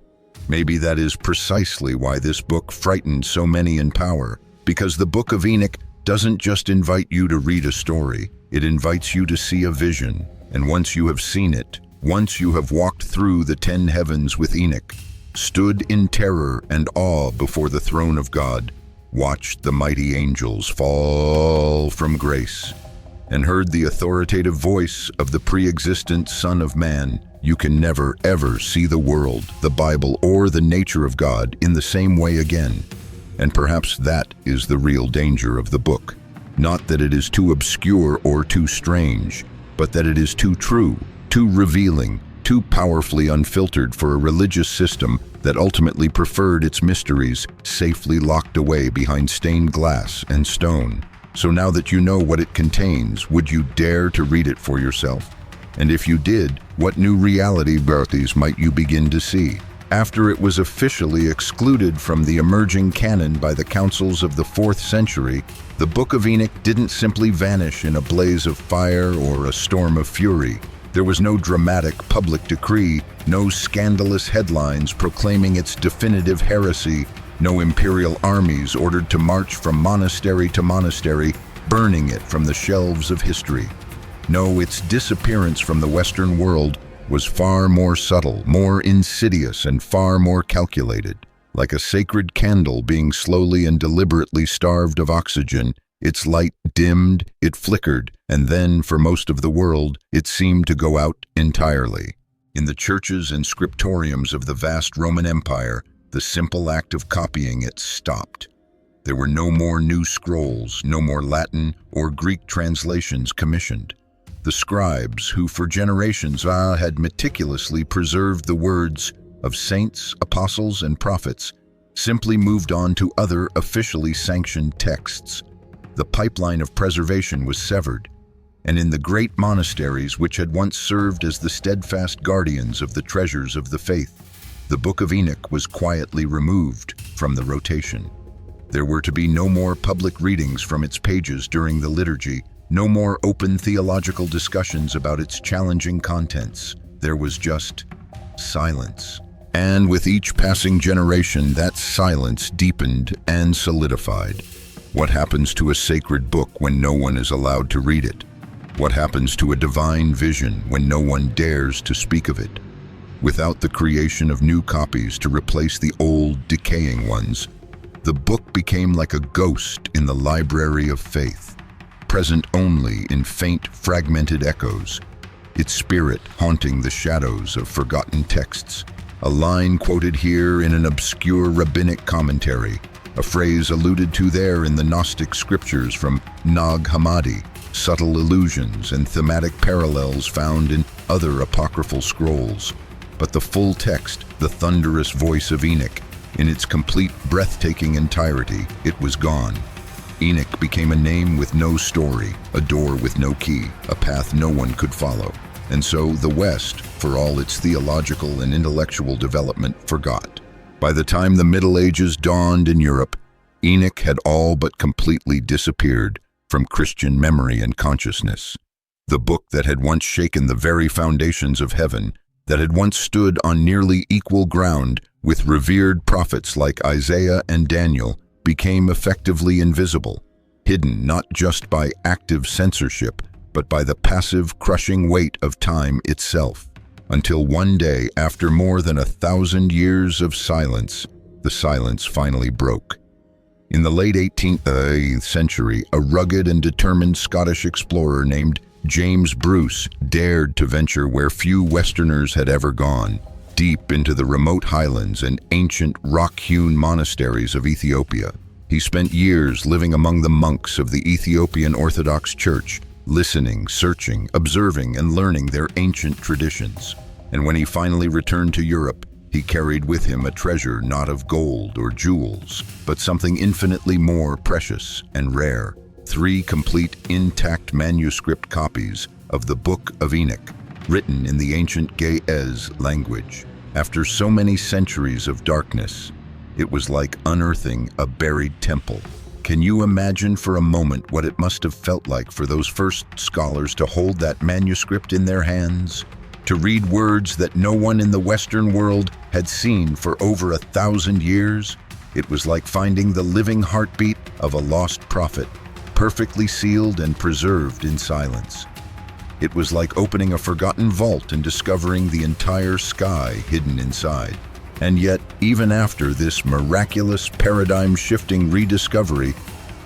Maybe that is precisely why this book frightened so many in power, because the Book of Enoch doesn't just invite you to read a story, it invites you to see a vision. And once you have seen it, once you have walked through the 10 heavens with Enoch, stood in terror and awe before the throne of God, watched the mighty angels fall from grace, and heard the authoritative voice of the pre-existent Son of Man, you can never ever see the world, the Bible, or the nature of God in the same way again. And perhaps that is the real danger of the book. Not that it is too obscure or too strange, but that it is too true, too revealing, too powerfully unfiltered for a religious system that ultimately preferred its mysteries safely locked away behind stained glass and stone. So now that you know what it contains, would you dare to read it for yourself? And if you did, what new reality births might you begin to see? After it was officially excluded from the emerging canon by the councils of the 4th century, the Book of Enoch didn't simply vanish in a blaze of fire or a storm of fury. There was no dramatic public decree, no scandalous headlines proclaiming its definitive heresy, no imperial armies ordered to march from monastery to monastery, burning it from the shelves of history. No, its disappearance from the Western world was far more subtle, more insidious, and far more calculated. Like a sacred candle being slowly and deliberately starved of oxygen, its light dimmed, it flickered, and then, for most of the world, it seemed to go out entirely. In the churches and scriptoriums of the vast Roman Empire, the simple act of copying it stopped. There were no more new scrolls, no more Latin or Greek translations commissioned. The scribes, who for generations had meticulously preserved the words of saints, apostles, and prophets, simply moved on to other officially sanctioned texts. The pipeline of preservation was severed, and in the great monasteries which had once served as the steadfast guardians of the treasures of the faith, the Book of Enoch was quietly removed from the rotation. There were to be no more public readings from its pages during the liturgy, no more open theological discussions about its challenging contents. There was just silence. And with each passing generation, that silence deepened and solidified. What happens to a sacred book when no one is allowed to read it? What happens to a divine vision when no one dares to speak of it? Without the creation of new copies to replace the old, decaying ones, the book became like a ghost in the library of faith, present only in faint, fragmented echoes, its spirit haunting the shadows of forgotten texts. A line quoted here in an obscure rabbinic commentary, a phrase alluded to there in the Gnostic scriptures from Nag Hammadi, subtle allusions and thematic parallels found in other apocryphal scrolls. But the full text, the thunderous voice of Enoch, in its complete, breathtaking entirety, it was gone. Enoch became a name with no story, a door with no key, a path no one could follow. And so the West, for all its theological and intellectual development, forgot. By the time the Middle Ages dawned in Europe, Enoch had all but completely disappeared from Christian memory and consciousness. The book that had once shaken the very foundations of heaven, that had once stood on nearly equal ground with revered prophets like Isaiah and Daniel, became effectively invisible, hidden not just by active censorship, but by the passive, crushing weight of time itself. Until one day, after more than 1,000 years of silence, the silence finally broke. In the late 18th century, a rugged and determined Scottish explorer named James Bruce dared to venture where few Westerners had ever gone, deep into the remote highlands and ancient rock-hewn monasteries of Ethiopia. He spent years living among the monks of the Ethiopian Orthodox Church, listening, searching, observing, and learning their ancient traditions. And when he finally returned to Europe, he carried with him a treasure not of gold or jewels, but something infinitely more precious and rare: 3 complete, intact manuscript copies of the Book of Enoch, written in the ancient Ge'ez language. After so many centuries of darkness, it was like unearthing a buried temple. Can you imagine for a moment what it must have felt like for those first scholars to hold that manuscript in their hands? To read words that no one in the Western world had seen for over 1,000 years? It was like finding the living heartbeat of a lost prophet, perfectly sealed and preserved in silence. It was like opening a forgotten vault and discovering the entire sky hidden inside. And yet, even after this miraculous, paradigm-shifting rediscovery,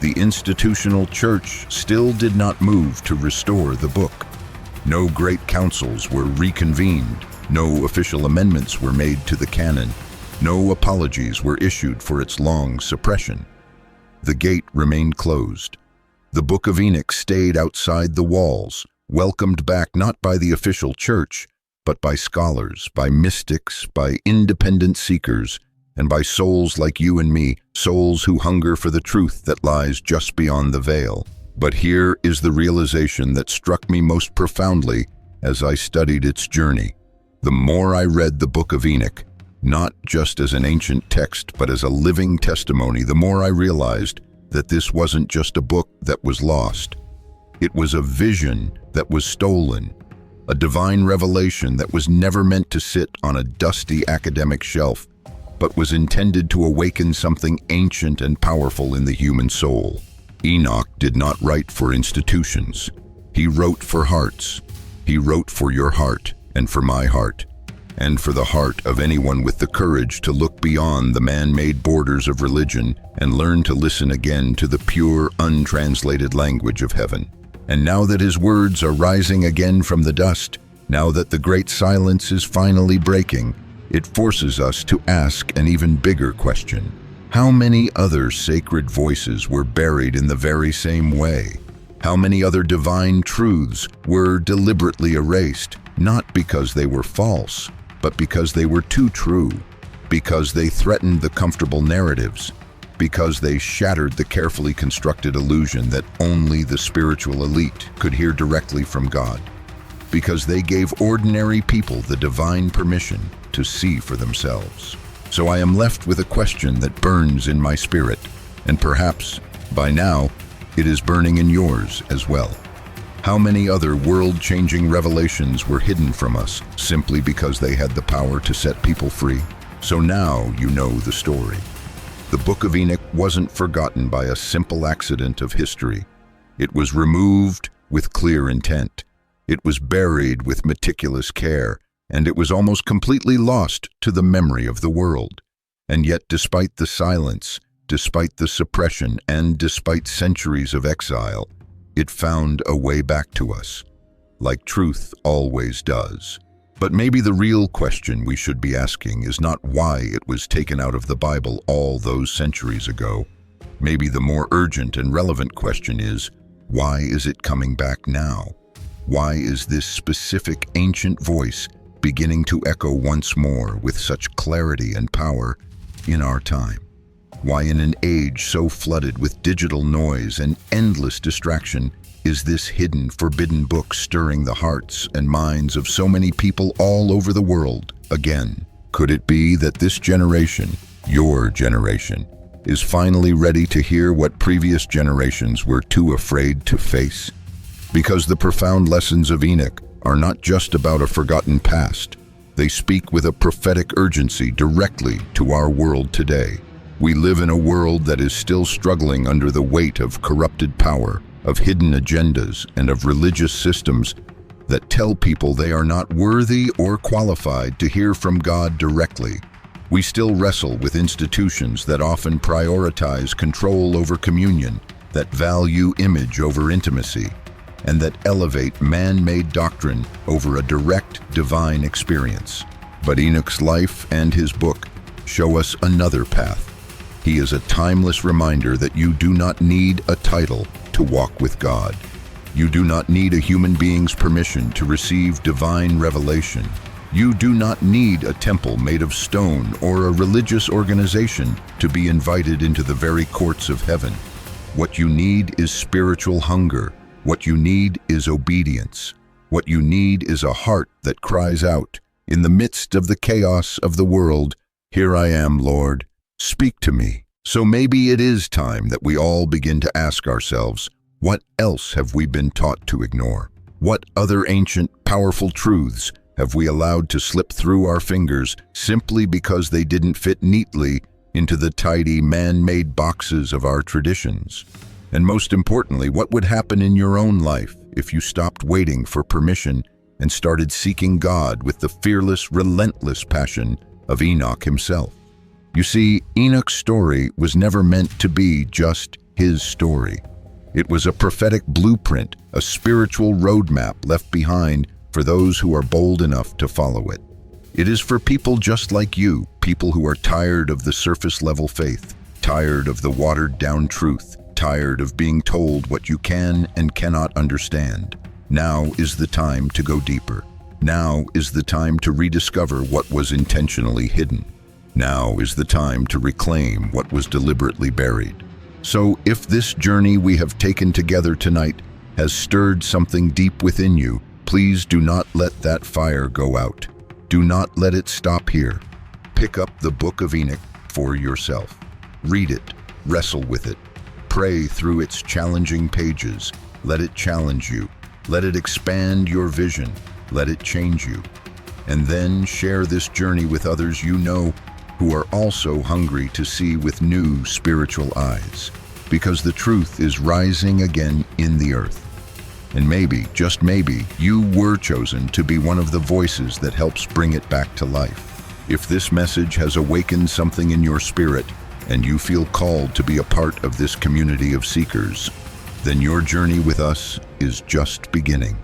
the institutional church still did not move to restore the book. No great councils were reconvened, no official amendments were made to the canon, no apologies were issued for its long suppression. The gate remained closed. The Book of Enoch stayed outside the walls, welcomed back not by the official church, but by scholars, by mystics, by independent seekers, and by souls like you and me, souls who hunger for the truth that lies just beyond the veil. But here is the realization that struck me most profoundly as I studied its journey. The more I read the Book of Enoch, not just as an ancient text, but as a living testimony, the more I realized that this wasn't just a book that was lost. It was a vision that was stolen, a divine revelation that was never meant to sit on a dusty academic shelf, but was intended to awaken something ancient and powerful in the human soul. Enoch did not write for institutions. He wrote for hearts. He wrote for your heart and for my heart, and for the heart of anyone with the courage to look beyond the man-made borders of religion and learn to listen again to the pure, untranslated language of heaven. And now that his words are rising again from the dust, Now that the great silence is finally breaking, it forces us to ask an even bigger question. How many other sacred voices were buried in the very same way? How many other divine truths were deliberately erased, not because they were false, but because they were too true, because they threatened the comfortable narratives, because they shattered the carefully constructed illusion that only the spiritual elite could hear directly from God, because they gave ordinary people the divine permission to see for themselves. So I am left with a question that burns in my spirit, and perhaps, by now, it is burning in yours as well. How many other world-changing revelations were hidden from us simply because they had the power to set people free? So now you know the story. The Book of Enoch wasn't forgotten by a simple accident of history. It was removed with clear intent. It was buried with meticulous care, and it was almost completely lost to the memory of the world. And yet, despite the silence, despite the suppression, and despite centuries of exile, it found a way back to us, like truth always does. But maybe the real question we should be asking is not why it was taken out of the Bible all those centuries ago. Maybe the more urgent and relevant question is, why is it coming back now? Why is this specific ancient voice beginning to echo once more with such clarity and power in our time? Why, in an age so flooded with digital noise and endless distraction, is this hidden, forbidden book stirring the hearts and minds of so many people all over the world again? Could it be that this generation, your generation, is finally ready to hear what previous generations were too afraid to face? Because the profound lessons of Enoch are not just about a forgotten past. They speak with a prophetic urgency directly to our world today. We live in a world that is still struggling under the weight of corrupted power, of hidden agendas, and of religious systems that tell people they are not worthy or qualified to hear from God directly. We still wrestle with institutions that often prioritize control over communion, that value image over intimacy, and that elevate man-made doctrine over a direct divine experience. But Enoch's life and his book show us another path. He is a timeless reminder that you do not need a title to walk with God. You do not need a human being's permission to receive divine revelation. You do not need a temple made of stone or a religious organization to be invited into the very courts of heaven. What you need is spiritual hunger. What you need is obedience. What you need is a heart that cries out, in the midst of the chaos of the world, "Here I am, Lord. Speak to me." So maybe it is time that we all begin to ask ourselves, what else have we been taught to ignore? What other ancient, powerful truths have we allowed to slip through our fingers simply because they didn't fit neatly into the tidy, man-made boxes of our traditions? And most importantly, what would happen in your own life if you stopped waiting for permission and started seeking God with the fearless, relentless passion of Enoch himself? You see, Enoch's story was never meant to be just his story. It was a prophetic blueprint, a spiritual roadmap left behind for those who are bold enough to follow it. It is for people just like you, people who are tired of the surface-level faith, tired of the watered-down truth, tired of being told what you can and cannot understand. Now is the time to go deeper. Now is the time to rediscover what was intentionally hidden. Now is the time to reclaim what was deliberately buried. So if this journey we have taken together tonight has stirred something deep within you, please do not let that fire go out. Do not let it stop here. Pick up the Book of Enoch for yourself. Read it, wrestle with it, pray through its challenging pages. Let it challenge you. Let it expand your vision. Let it change you. And then share this journey with others you know who are also hungry to see with new spiritual eyes, because the truth is rising again in the earth. And maybe, just maybe, you were chosen to be one of the voices that helps bring it back to life. If this message has awakened something in your spirit and you feel called to be a part of this community of seekers, then your journey with us is just beginning.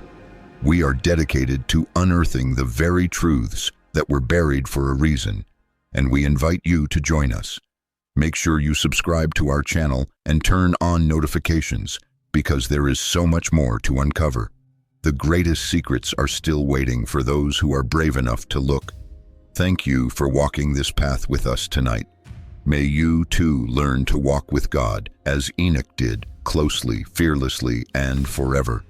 We are dedicated to unearthing the very truths that were buried for a reason, and we invite you to join us. Make sure you subscribe to our channel and turn on notifications, because there is so much more to uncover. The greatest secrets are still waiting for those who are brave enough to look. Thank you for walking this path with us tonight. May you too learn to walk with God as Enoch did, closely, fearlessly, and forever.